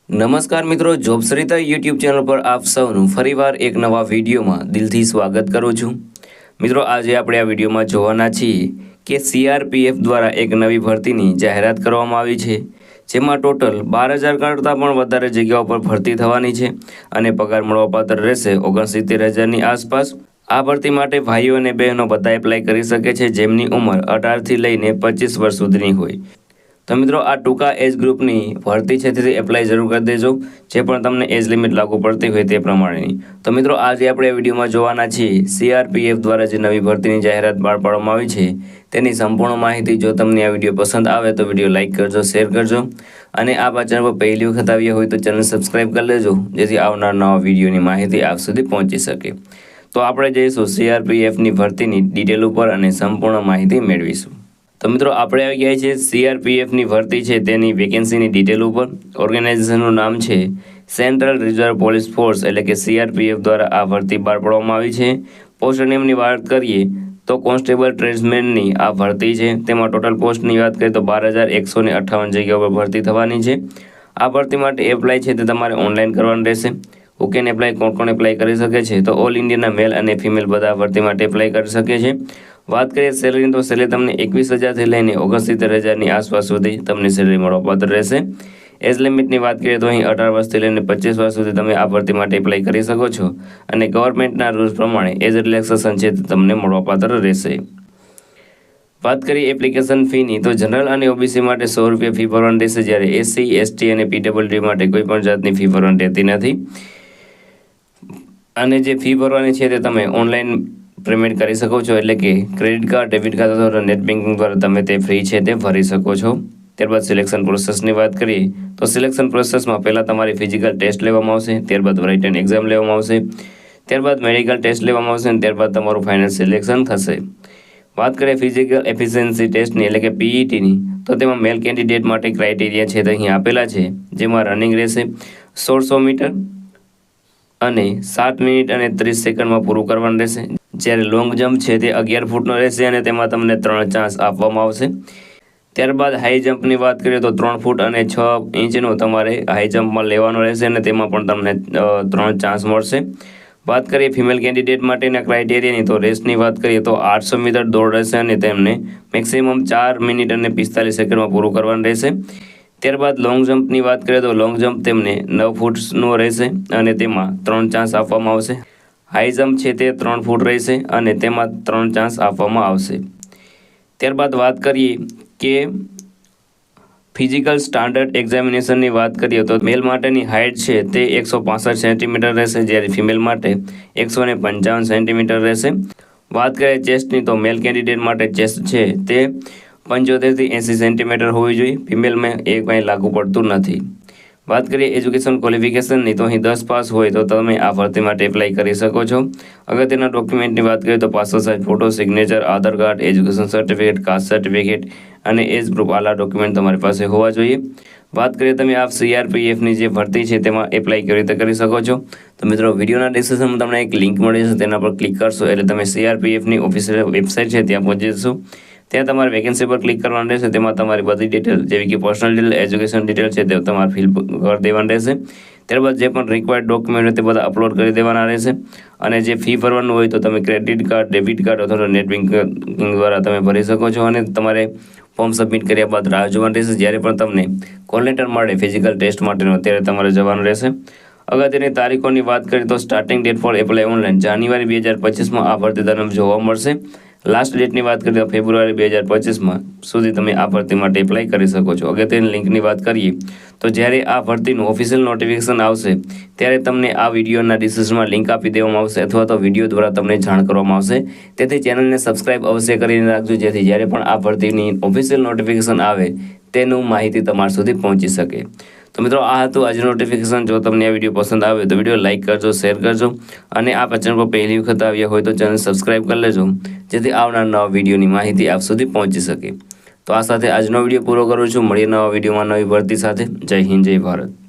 નમસ્કાર મિત્રો, જોબસરિતા YouTube channel પર આપ સૌનું ફરીવાર એક નવા વિડીયોમાં દિલથી સ્વાગત કરું છું। મિત્રો, આજે આપણે આ વિડીયોમાં જોવાના છીએ કે સીઆરપીએફ દ્વારા એક નવી ભરતીની જાહેરાત કરવામાં આવી છે, જેમાં ટોટલ 12,000 કરતાં પણ વધારે જગ્યાઓ પર ભરતી થવાની છે અને પગાર મળવાપાત્ર રહેશે 69,000ની આસપાસ। આ ભરતી માટે ભાઈઓ અને બહેનો બધા એપ્લાય કરી શકે છે, જેમની ઉંમર 18થી લઈને 25 વર્ષ સુધીની હોય। તો મિત્રો, આ ટૂંકા એજ ગ્રુપની ભરતી છે, તેથી એપ્લાય જરૂર કરી દેજો, જે પણ તમને એજ લિમિટ લાગુ પડતી હોય તે પ્રમાણેની। તો મિત્રો, આજે આપણે આ વિડીયોમાં જોવાના છીએ સીઆરપીએફ દ્વારા જે નવી ભરતીની જાહેરાત બહાર પાડવામાં આવી છે તેની સંપૂર્ણ માહિતી। જો તમને આ વિડીયો પસંદ આવે તો વિડીયો લાઇક કરજો, શેર કરજો અને આ ચેનલ પર પહેલી વખત આવ્યા હોય તો ચેનલ સબસ્ક્રાઈબ કરી લેજો, જેથી આવનાર નવા વિડીયોની માહિતી આપ સુધી પહોંચી શકે। તો આપણે જઈશું સીઆરપીએફની ભરતીની ડિટેલ ઉપર અને સંપૂર્ણ માહિતી મેળવીશું। તો મિત્રો, આપણે આવી ગયા છીએ સીઆરપીએફની ભરતી છે તેની વેકેન્સીની ડિટેલ ઉપર। ઓર્ગેનાઇઝેશનનું નામ છે સેન્ટ્રલ રિઝર્વ પોલીસ ફોર્સ, એટલે કે સીઆરપીએફ દ્વારા આ ભરતી બહાર પાડવામાં આવી છે। પોસ્ટ નેમની વાત કરીએ તો કોન્સ્ટેબલ ટ્રેડ્સમેનની આ ભરતી છે, તેમાં ટોટલ પોસ્ટની વાત કરીએ તો 12,158 જગ્યાઓ પર ભરતી થવાની છે। આ ભરતી માટે એપ્લાય છે તે તમારે ઓનલાઈન કરવાનું રહેશે। હુ કેન એપ્લાય, કોણ એપ્લાય કરી શકે છે? તો ઓલ ઇન્ડિયાના મેલ અને ફિમેલ બધા ભરતી માટે એપ્લાય કરી શકે છે। વાત કરીએ સેલરીની તો સેલરી તમને 21,000થી લઈને 69,000ની આસપાસ સુધી તમને સેલરી મળવાપાત્ર રહેશે। એજ લિમિટની વાત કરીએ તો અહીં 18 વર્ષથી લઈને 25 વર્ષ સુધી તમે આ ભરતી માટે એપ્લાય કરી શકો છો અને ગવર્મેન્ટના રૂલ્સ પ્રમાણે એજ રિલેક્સેશન છે તે તમને મળવાપાત્ર રહેશે। વાત કરીએ એપ્લિકેશન ફીની તો જનરલ અને ઓબીસી માટે 100 રૂપિયા ફી ભરવાની રહેશે, જ્યારે એસસી, એસટી અને પીડબ્લ્યુડી માટે કોઈ પણ જાતની ફી ભરવાની રહેતી નથી અને જે ફી ભરવાની છે તે તમે ઓનલાઈન પેમેન્ટ કરી શકો છો, એટલે કે ક્રેડિટ કાર્ડ, ડેબિટ કાર્ડ અથવા નેટ બેન્કિંગ દ્વારા તમે તે ફ્રી છે તે ભરી શકો છો। ત્યારબાદ સિલેક્શન પ્રોસેસની વાત કરીએ તો સિલેક્શન પ્રોસેસમાં પહેલાં તમારી ફિઝિકલ ટેસ્ટ લેવામાં આવશે, ત્યારબાદ રાઇટન એક્ઝામ લેવામાં આવશે, ત્યારબાદ મેડિકલ ટેસ્ટ લેવામાં આવશે અને ત્યારબાદ તમારું ફાઇનલ સિલેક્શન થશે। વાત કરીએ ફિઝિકલ એફિશિયન્સી ટેસ્ટની, એટલે કે પીઈટીની, તો તેમાં મેલ કેન્ડિડેટ માટે ક્રાઇટેરિયા છે તે અહીં આપેલા છે, જેમાં રનિંગ રહેશે 1600 મીટર અને 7 મિનિટ અને 30 સેકન્ડમાં પૂરું કરવાનું રહેશે, જ્યારે લોંગ જમ્પ છે તે 11 ફૂટનો રહેશે અને તેમાં તમને 3 ચાન્સ આપવામાં આવશે। ત્યારબાદ હાઈ જમ્પની વાત કરીએ તો 3 ફૂટ અને 6 ઇંચનો તમારે હાઈ જમ્પમાં લેવાનો રહેશે અને તેમાં પણ તમને 3 ચાન્સ મળશે। વાત કરીએ ફિમેલ કેન્ડિડેટ માટેના ક્રાઇટેરિયાની તો રેસની વાત કરીએ તો 800 મીટર દોડ રહેશે અને તેમને મેક્સિમમ 4 મિનિટ અને 45 સેકન્ડમાં પૂરું કરવાનું રહેશે। ત્યારબાદ લોંગ જમ્પની વાત કરીએ તો લોંગ જમ્પ તેમને 9 ફૂટનો રહેશે અને તેમાં 3 ચાન્સ આપવામાં આવશે। હાઈ જમ્પ છે તે 3 ફૂટ રહેશે અને તેમાં 3 ચાન્સ આપવામાં આવશે। ત્યારબાદ વાત કરીએ કે ફિઝિકલ સ્ટાન્ડર્ડ એક્ઝામિનેશનની વાત કરીએ તો મેલ માટેની હાઇટ છે તે 165 સેન્ટીમીટર રહેશે, જ્યારે ફિમેલ માટે 155 સેન્ટીમીટર રહેશે। વાત કરીએ ચેસ્ટની તો મેલ કેન્ડિડેટ માટે ચેસ્ટ છે તે 75થી 80 સેન્ટીમીટર હોવી જોઈએ, ફિમેલમાં એ કંઈ લાગુ પડતું નથી। વાત કરીએ એજ્યુકેશન ક્વોલિફિકેશનની તો અહીં 10 પાસ હોય તો તમે આ ભરતી માટે એપ્લાય કરી શકો છો। અગત્યના ડોક્યુમેન્ટની વાત કરીએ તો passport size photo, signature, Aadhaar card, education certificate, caste certificate અને એજ ગ્રુપ આલા ડોક્યુમેન્ટ તમારી પાસે હોવા જોઈએ। વાત કરીએ તમે આ સીઆરપીએફની જે ભરતી છે તેમાં એપ્લાય કેવી રીતે કરી શકો છો? તો મિત્રો, વિડીયોના ડિસ્ક્રિપ્શનમાં તમને એક લિંક મળી જશે, તેના પર ક્લિક કરશો એટલે તમે સીઆરપીએફની ઓફિશિયલ વેબસાઇટ છે ત્યાં પહોંચી જશો। ત્યાં તમારે વેકેન્સી પર ક્લિક કરવાનું રહેશે, તેમાં તમારી બધી ડિટેલ જેવી કે પર્સનલ ડિટેલ, એજ્યુકેશન ડિટેલ છે તે તમારે ફિલ કરી દેવાનું રહેશે। ત્યારબાદ જે પણ રિક્વાયર્ડ ડોક્યુમેન્ટ હોય તે બધા અપલોડ કરી દેવાના રહેશે અને જે ફી ભરવાનું હોય તો તમે ક્રેડિટ કાર્ડ, ડેબિટ કાર્ડ અથવા નેટ બેન્કિંગ દ્વારા તમે ભરી શકો છો અને તમારે ફોર્મ સબમિટ કર્યા બાદ રાહ જોવાની રહેશે, જ્યારે પણ તમને કોલ લેટર મળે ફિઝિકલ ટેસ્ટ માટેનો ત્યારે તમારે જવાનું રહેશે। અગત્યની તારીખોની વાત કરીએ તો starting date for apply online January 2025માં આ ભરતી તમને જોવા મળશે। લાસ્ટ ડેટની વાત કરીએ તો ફેબ્રુઆરી 2025માં સુધી તમે આ ભરતી માટે એપ્લાય કરી શકો છો। અગત્યની લિંકની વાત કરીએ તો જ્યારે આ ભરતીનું ઓફિશિયલ નોટિફિકેશન આવશે ત્યારે તમને આ વિડીયોના ડિસ્ક્રિપ્શનમાં લિંક આપી દેવામાં આવશે અથવા તો વિડીયો દ્વારા તમને જાણ કરવામાં આવશે। તેથી ચેનલને સબસ્ક્રાઇબ અવશ્ય કરીને રાખજો, જેથી જ્યારે પણ આ ભરતીની ઓફિશિયલ નોટિફિકેશન આવે તેનું માહિતી તમારા સુધી પહોંચી શકે। તો મિત્રો, આ હતું આજનું નોટિફિકેશન। જો તમને આ વિડીયો પસંદ આવે તો વિડીયો લાઇક કરજો, શેર કરજો અને આ ચેનલ પર પહેલી વખત આવ્યા હોય તો ચેનલ સબસ્ક્રાઇબ કરી લેજો, જેથી આવનાર નવા વિડીયોની માહિતી આપ સુધી પહોંચી શકે। તો આ સાથે આજનો વિડીયો પૂરો કરું છું। મળીએ નવા વિડીયોમાં નવી ભરતી સાથે। જય હિન્દ, જય ભારત।